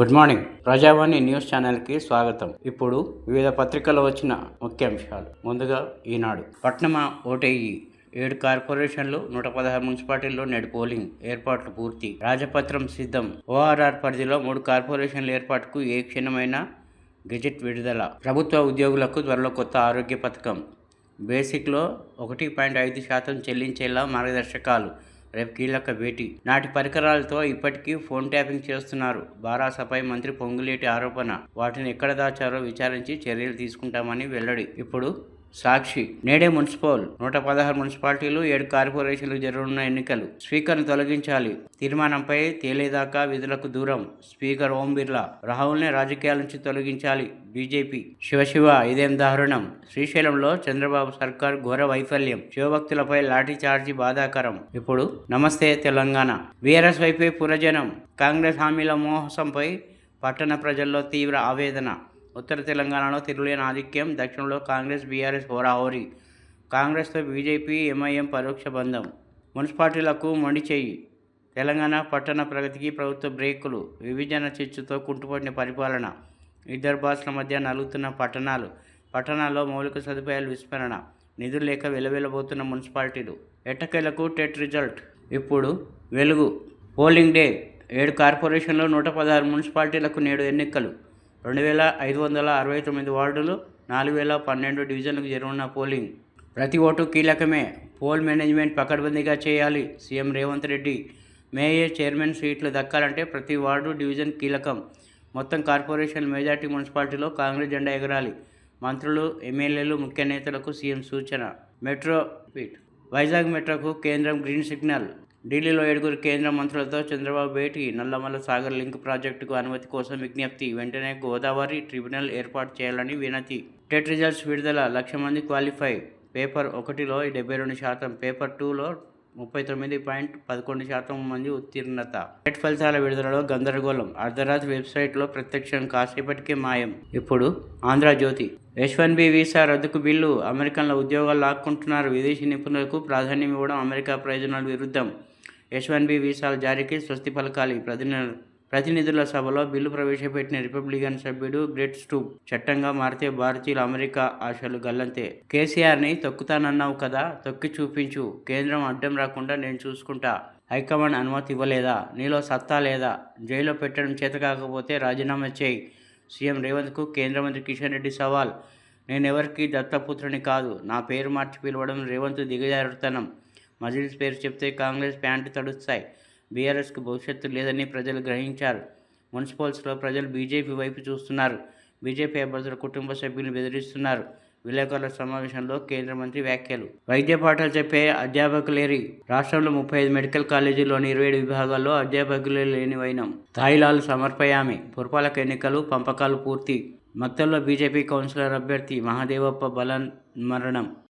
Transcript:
Good morning. ప్రజావాణి news ఛానల్కి స్వాగతం. ఇప్పుడు వివిధ పత్రికల్లో వచ్చిన ముఖ్యాంశాలు. ముందుగా ఈనాడు. పట్నమ ఓటేయి 7 కార్పొరేషన్లు 116 మున్సిపాలిటీల్లో నేడు పోలింగ్ ఏర్పాట్లు పూర్తి. రాజపత్రం సిద్ధం. ఓఆర్ఆర్ పరిధిలో 3 కార్పొరేషన్ల ఏర్పాటుకు ఏ క్షణమైనా గెజెట్ విడుదల. ప్రభుత్వ ఉద్యోగులకు త్వరలో కొత్త ఆరోగ్య పథకం. బేసిక్లో 1.5% చెల్లించేలా మార్గదర్శకాలు. రేపు కీలక భేటీ. నాటి పరికరాలతో ఇప్పటికీ ఫోన్ ట్యాపింగ్ చేస్తున్నారు. బారాసపై మంత్రి పొంగులేటి ఆరోపణ. వాటిని ఎక్కడ దాచారో విచారించి చర్యలు తీసుకుంటామని వెల్లడి. ఇప్పుడు సాక్షి. నేడే మున్సిపల్ 116 మున్సిపాలిటీలు 7 కార్పొరేషన్లు జరగనున్న ఎన్నికలు. స్పీకర్ను తొలగించాలి. తీర్మానంపై తేలేదాకా విధులకు దూరం. స్పీకర్ ఓం బిర్లా. రాహుల్ని రాజకీయాల నుంచి తొలగించాలి బీజేపీ. శివ ఇదేం దారుణం. శ్రీశైలంలో చంద్రబాబు సర్కార్ ఘోర వైఫల్యం. శివభక్తులపై లాఠీ చార్జీ బాధాకరం. ఇప్పుడు నమస్తే తెలంగాణ. బీఆర్ఎస్ వైపే పురజనం. కాంగ్రెస్ హామీల మోసంపై పట్టణ ప్రజల్లో తీవ్ర ఆవేదన. ఉత్తర తెలంగాణలో తిరుగులేని ఆధిక్యం. దక్షిణంలో కాంగ్రెస్ బీఆర్ఎస్ హోరాహోరీ. కాంగ్రెస్తో బీజేపీ ఎంఐఎం పరోక్ష బంధం. మున్సిపాలిటీలకు మొండి చెయ్యి. తెలంగాణ పట్టణ ప్రగతికి ప్రభుత్వ బ్రేకులు. విభజన చిచ్చుతో కుంటుపడిన పరిపాలన. ఇద్దరు బాస్ల మధ్య నలుగుతున్న పట్టణాల్లో మౌలిక సదుపాయాలు విస్మరణ. నిధులు లేక వెలవెలబోతున్న మున్సిపాలిటీలు. ఎట్టకేలకు టెట్ రిజల్ట్. ఇప్పుడు వెలుగు. Polling day. 7 కార్పొరేషన్లు 116 మున్సిపాలిటీలకు నేడు ఎన్నికలు. 2569 వార్డులు, 4012 డివిజన్లకు జరగనున్న పోలింగ్. ప్రతి ఓటు కీలకమే. పోల్ మేనేజ్మెంట్ పకడ్బందీగా చేయాలి. CM Revanth Reddy. Mayor, chairman సీట్లు దక్కాలంటే ప్రతి వార్డు, డివిజన్ కీలకం. మొత్తం కార్పొరేషన్ మెజార్టీ మున్సిపాలిటీలో కాంగ్రెస్ జెండా ఎగరాలి. మంత్రులు, ఎమ్మెల్యేలు, ముఖ్య నేతలకు సీఎం సూచన. Metro Pete. వైజాగ్ మెట్రోకు కేంద్రం గ్రీన్ సిగ్నల్. ఢిల్లీలో 7 కేంద్ర మంత్రులతో చంద్రబాబు భేటీ. నల్లమల సాగర్ లింక్ ప్రాజెక్టుకు అనుమతి కోసం విజ్ఞప్తి. వెంటనే గోదావరి ట్రిబ్యునల్ ఏర్పాటు చేయాలని వినతి. టెట్ రిజల్ట్స్ విడుదల. 1,00,000 మంది క్వాలిఫై. పేపర్ 1లో 72%, పేపర్ 2లో 39.11% మంది ఉత్తీర్ణత. టెట్ ఫలితాల విడుదలలో గందరగోళం. అర్ధరాత్రి వెబ్సైట్లో ప్రత్యక్షం, కాసేపటికే మాయం. ఇప్పుడు ఆంధ్రజ్యోతి. H-1B వీసా రద్దుకు బిల్లు. అమెరికన్ల ఉద్యోగాలు లాక్కుంటున్నారు. విదేశీ నిపుణులకు ప్రాధాన్యం ఇవ్వడం అమెరికా ప్రయోజనాల విరుద్ధం. H-1B వీసాల జారీకి స్వస్తి పలకాలి. ప్రతినిధుల సభలో బిల్లు ప్రవేశపెట్టిన రిపబ్లికన్ సభ్యుడు బ్రెట్ స్టూప్. చట్టంగా మారితే భారతీయుల అమెరికా ఆశలు గల్లంతే. కేసీఆర్ని తొక్కుతానన్నావు కదా, తొక్కి చూపించు. కేంద్రం అడ్డం రాకుండా నేను చూసుకుంటా. హైకమాండ్ అనుమతి ఇవ్వలేదా? నీలో సత్తా లేదా? జైల్లో పెట్టడం చేత కాకపోతే రాజీనామా చేయి. సీఎం రేవంత్కు కేంద్ర మంత్రి కిషన్ రెడ్డి సవాల్. నేనెవరికి దత్తపుత్రుని కాదు. నా పేరు మార్చి పిలవడం రేవంత్ దిగజారుతనం. మజిలీస్ పేరు చెప్తే కాంగ్రెస్ ప్యాంటు తడుస్తాయి. బీఆర్ఎస్కు భవిష్యత్తు లేదని ప్రజలు గ్రహించారు. మున్సిపల్స్లో ప్రజలు బీజేపీ వైపు చూస్తున్నారు. బీజేపీ అభ్యర్థుల కుటుంబ సభ్యులను బెదిరిస్తున్నారు. విలేకరుల సమావేశంలో కేంద్ర మంత్రి వ్యాఖ్యలు. వైద్య పాఠాలు చెప్పే అధ్యాపకులేరి. రాష్ట్రంలో 35 మెడికల్ కాలేజీల్లోని 27 విభాగాల్లో అధ్యాపకులే లేని వైనం. తాయిలాలు సమర్పయామి. పురపాలక ఎన్నికలు, పంపకాలు పూర్తి. మక్తల్లో బీజేపీ కౌన్సిలర్ అభ్యర్థి మహదేవప్ప బలవన్మరణం.